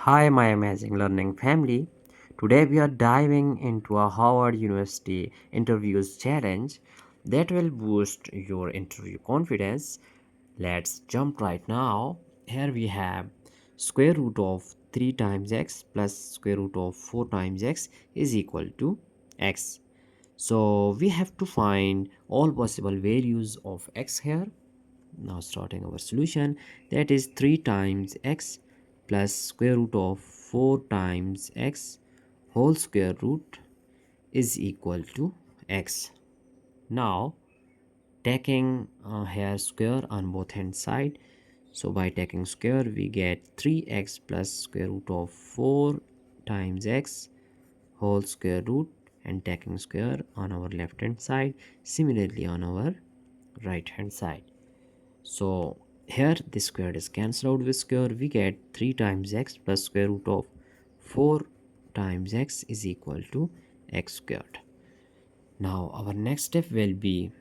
Hi, my amazing learning family. Today we are diving into a Harvard University interviews challenge that will boost your interview confidence. Let's jump right now. Here we have square root of 3 times x plus square root of 4 times x is equal to x. So we have to find all possible values of x here. Now starting our solution, that is 3 times x plus square root of 4 times x whole square root is equal to x. Now taking here square on both hand side, so by taking square we get 3x plus square root of 4 times x whole square root, and taking square on our left hand side, similarly on our right hand side. So here this square is cancelled out with square. We get 3 times x plus square root of 4 times x is equal to x squared. Now our next step will be,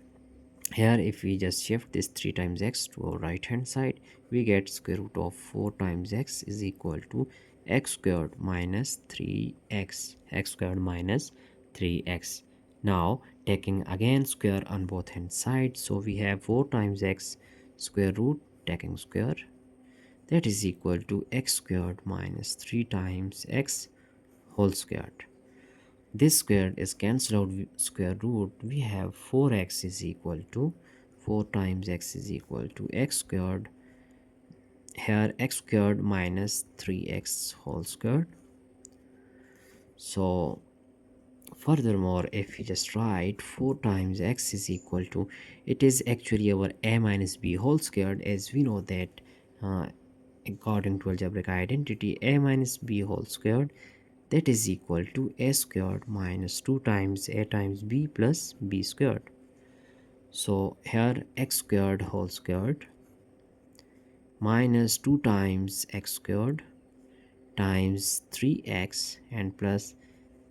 here if we just shift this 3 times x to our right hand side, we get square root of 4 times x is equal to x squared minus 3x, x squared minus 3x. Now taking again square on both hand sides, so we have 4 times x square root, taking square, that is equal to x squared minus 3 times x whole squared. This square is cancelled out with square root. We have 4x is equal to 4 times x is equal to x squared. Here x squared minus 3x whole squared. So furthermore, if we just write 4 times x is equal to, it is actually our a minus b whole squared, as we know that uh, according to algebraic identity a minus b whole squared, that is equal to a squared minus 2 times a times b plus b squared. So here x squared whole squared minus 2 times x squared times 3x and plus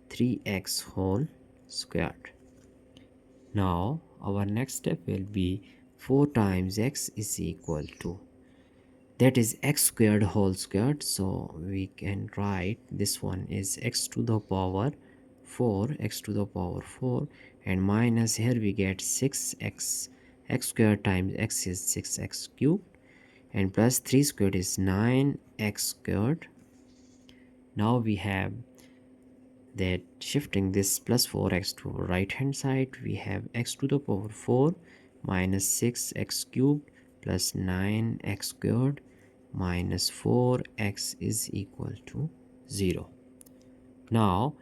3x whole squared. Now our next step will be 4 times x is equal to, that is x squared whole squared, so we can write this one is x to the power 4, x to the power 4, and minus, here we get 6x, x squared times x is 6x cubed, and plus 3 squared is 9x squared. Now we have that shifting this plus 4x to right hand side, we have x to the power 4 minus 6x cubed plus 9x squared minus 4x is equal to 0. Now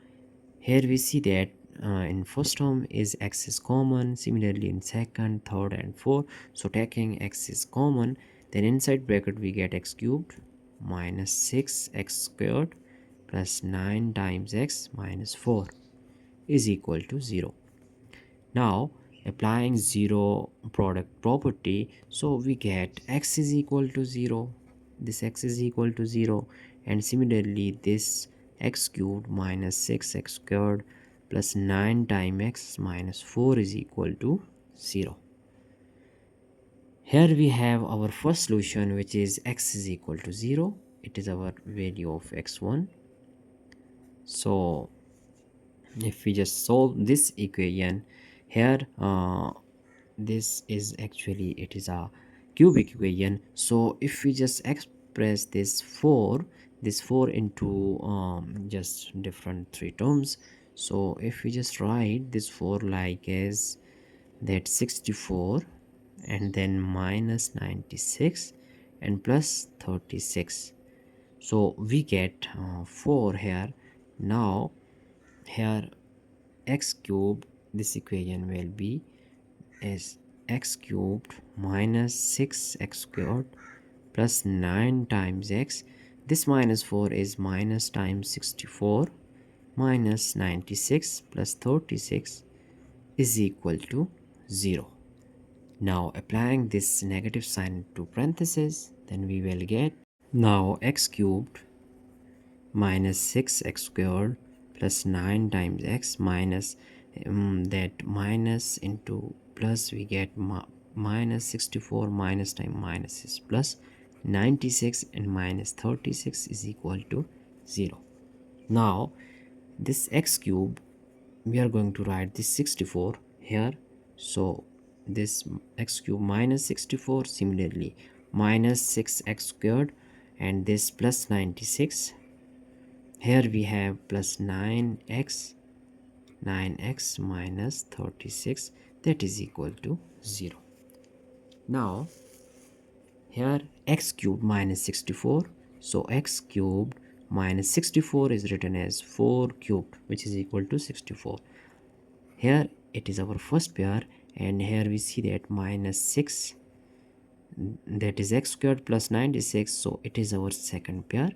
here we see that in first term is x is common, similarly in second, third and fourth. So taking x is common, then inside bracket we get x cubed minus 6x squared plus 9 times x minus 4 is equal to 0. Now applying 0 product property, so we get x is equal to 0, this x is equal to 0, and similarly this x cubed minus 6x squared plus 9 times x minus 4 is equal to 0. Here we have our first solution, which is x is equal to 0. It is our value of x1. So if we just solve this equation here, this is actually, it is a cubic equation. So if we just express this 4 into just different three terms, so if we just write this 4 like as that 64 and then minus 96 and plus 36, so we get 4 here. Now here x cubed, this equation will be as x cubed minus 6x squared plus 9 times x, this minus 4 is minus times 64 minus 96 plus 36 is equal to 0. Now applying this negative sign to parentheses, then we will get, now x cubed minus 6x squared plus 9 times x minus that minus into plus, we get minus 64 minus time minus is plus 96 and minus 36 is equal to 0. Now this x cube, we are going to write this 64 here. So this x cube minus 64, similarly minus 6x squared, and this plus 96. Here we have plus 9x minus 36, that is equal to 0. Now here x cubed minus 64, so x cubed minus 64 is written as 4 cubed, which is equal to 64. Here it is our first pair, and here we see that minus 6, that is x squared plus 96, so it is our second pair.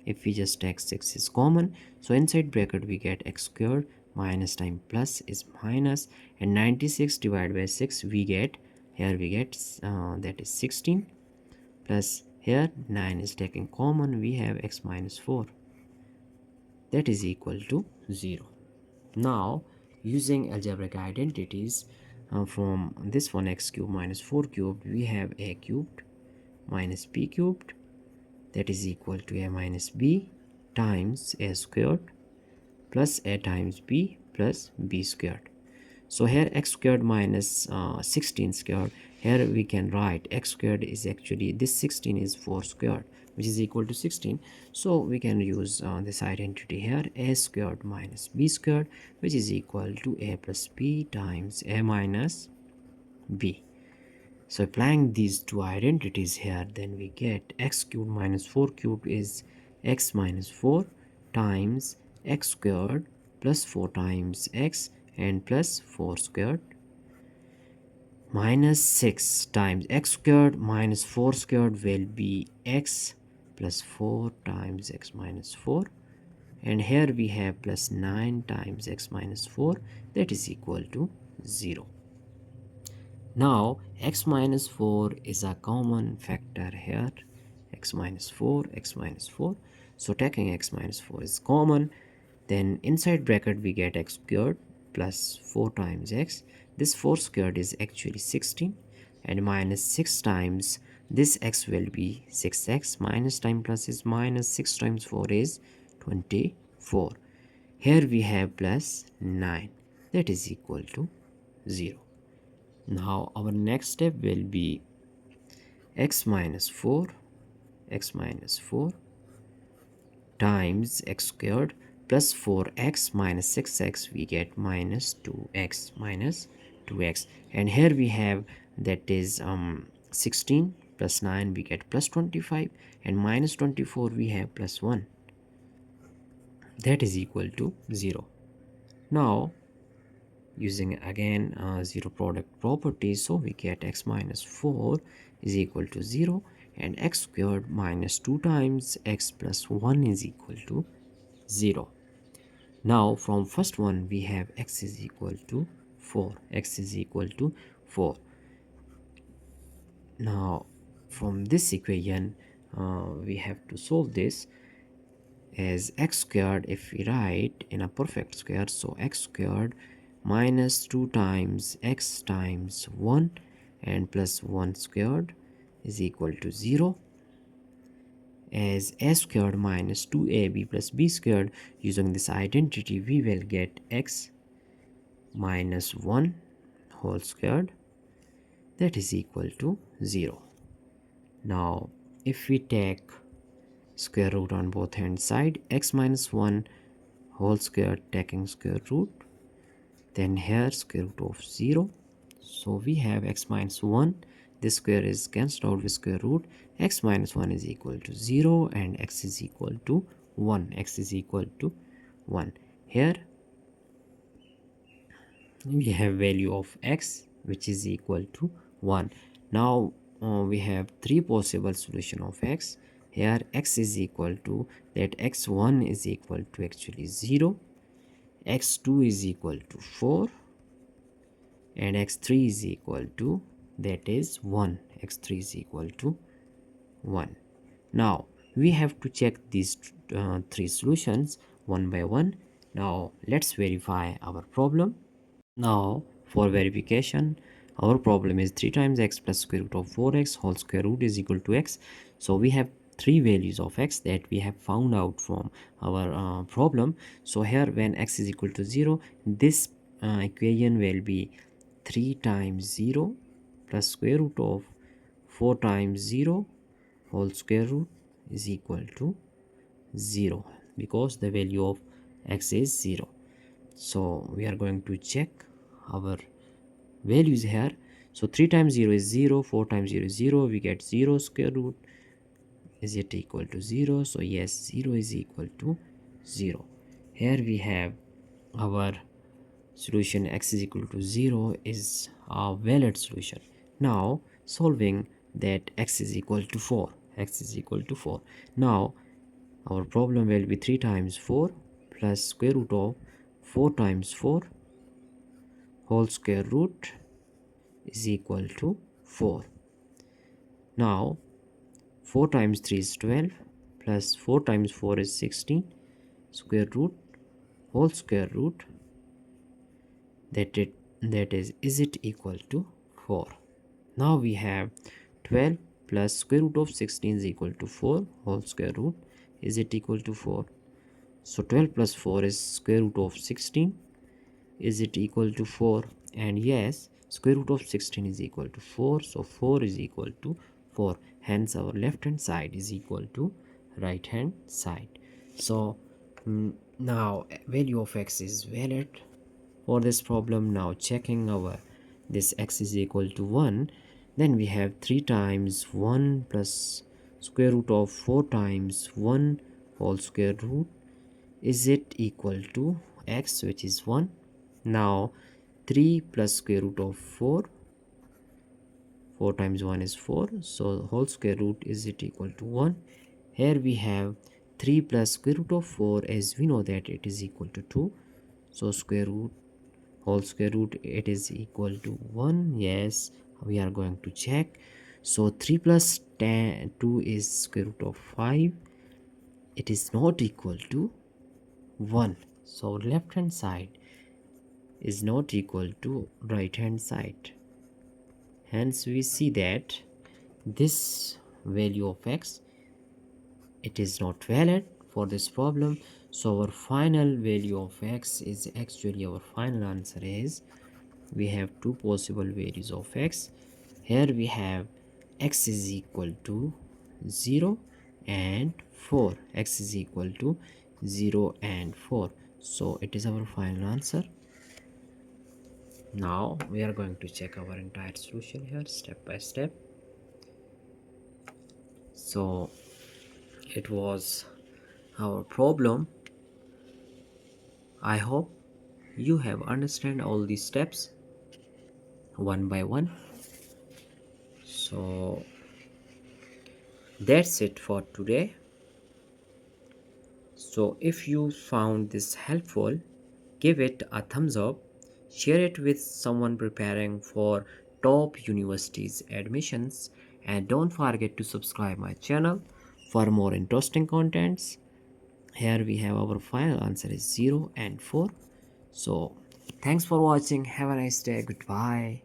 If we just take 6 is common, so inside bracket we get x squared minus time plus is minus, and 96 divided by 6 we get, here we get that is 16, plus here 9 is taken common, we have x minus 4, that is equal to 0. Now using algebraic identities, from this one x cubed minus 4 cubed, we have a cubed minus b cubed, that is equal to a minus b times a squared plus a times b plus b squared. So here x squared minus 16 squared, here we can write x squared is actually, this 16 is 4 squared, which is equal to 16. So we can use this identity here, a squared minus b squared, which is equal to a plus b times a minus b. So applying these two identities here, then we get x cubed minus 4 cubed is x minus 4 times x squared plus 4 times x and plus 4 squared minus 6 times x squared minus 4 squared will be x plus 4 times x minus 4, and here we have plus 9 times x minus 4, that is equal to 0. Now x minus 4 is a common factor here, x minus 4, x minus 4. So taking x minus 4 is common, then inside bracket we get x squared plus 4 times x. This 4 squared is actually 16, and minus 6 times this x will be 6x, minus time plus is minus, 6 times 4 is 24. Here we have plus 9, that is equal to 0. Now our next step will be x minus 4 times x squared plus 4x minus 6x, we get minus 2x, and here we have, that is 16 plus 9 we get plus 25, and minus 24 we have plus 1, that is equal to 0. Now using again zero product property, so we get x minus 4 is equal to 0, and x squared minus 2 times x plus 1 is equal to 0. Now from first one we have x is equal to 4, x is equal to 4. Now from this equation we have to solve this as x squared. If we write in a perfect square, so x squared minus 2 times x times 1 and plus 1 squared is equal to 0, as a squared minus 2ab plus b squared. Using this identity we will get x minus 1 whole squared, that is equal to 0. Now if we take square root on both hand side, x minus 1 whole squared taking square root, then here square root of 0, so we have x minus 1, this square is cancelled out with square root, x minus 1 is equal to 0, and x is equal to 1, x is equal to 1. Here we have value of x which is equal to 1. Now we have three possible solution of x. Here x is equal to, that x1 is equal to actually 0, x2 is equal to 4, and x3 is equal to, that is 1, x3 is equal to 1. Now we have to check these three solutions one by one. Now let's verify our problem. Now for verification, our problem is 3 times x plus square root of 4x whole square root is equal to x. So we have three values of x that we have found out from our problem. So here when x is equal to 0, this equation will be 3 times 0 plus square root of 4 times 0 whole square root is equal to 0, because the value of x is 0. So we are going to check our values here. So 3 times 0 is 0, 4 times 0 is 0, we get 0 square root. Is it equal to 0? So yes, 0 is equal to 0. Here we have our solution. X is equal to 0 is a valid solution. Now solving that, x is equal to 4. X is equal to 4. Now our problem will be 3 times 4 plus square root of 4 times 4 whole square root is equal to 4. Now 4 times 3 is 12 plus 4 times 4 is 16 square root whole square root, that is it equal to 4. Now we have 12 plus square root of 16 is equal to 4 whole square root, is it equal to 4? So 12 plus 4 is square root of 16, is it equal to 4? And yes, square root of 16 is equal to 4, so 4 is equal to 4. Hence our left hand side is equal to right hand side. So now value of x is valid for this problem. Now checking our this x is equal to 1, then we have 3 times 1 plus square root of 4 times 1 whole square root, is it equal to x, which is 1. Now 3 plus square root of 4, 4 times 1 is 4, so whole square root, is it equal to 1. Here we have 3 plus square root of 4, as we know that it is equal to 2, so square root whole square root, it is equal to 1. Yes, we are going to check. So 3 plus 2 is square root of 5, it is not equal to 1. So left hand side is not equal to right hand side. Hence we see that this value of x, it is not valid for this problem. So our final value of x is actually, our final answer is, we have two possible values of x. Here we have x is equal to 0 and 4. X is equal to 0 and 4. So it is our final answer. Now we are going to check our entire solution here step by step. So it was our problem. I hope you have understand all these steps one by one. So that's it for today. So if you found this helpful, give it a thumbs up, share it with someone preparing for top universities admissions, and don't forget to subscribe my channel for more interesting contents. Here we have our final answer is 0 and 4. So thanks for watching. Have a nice day. Goodbye.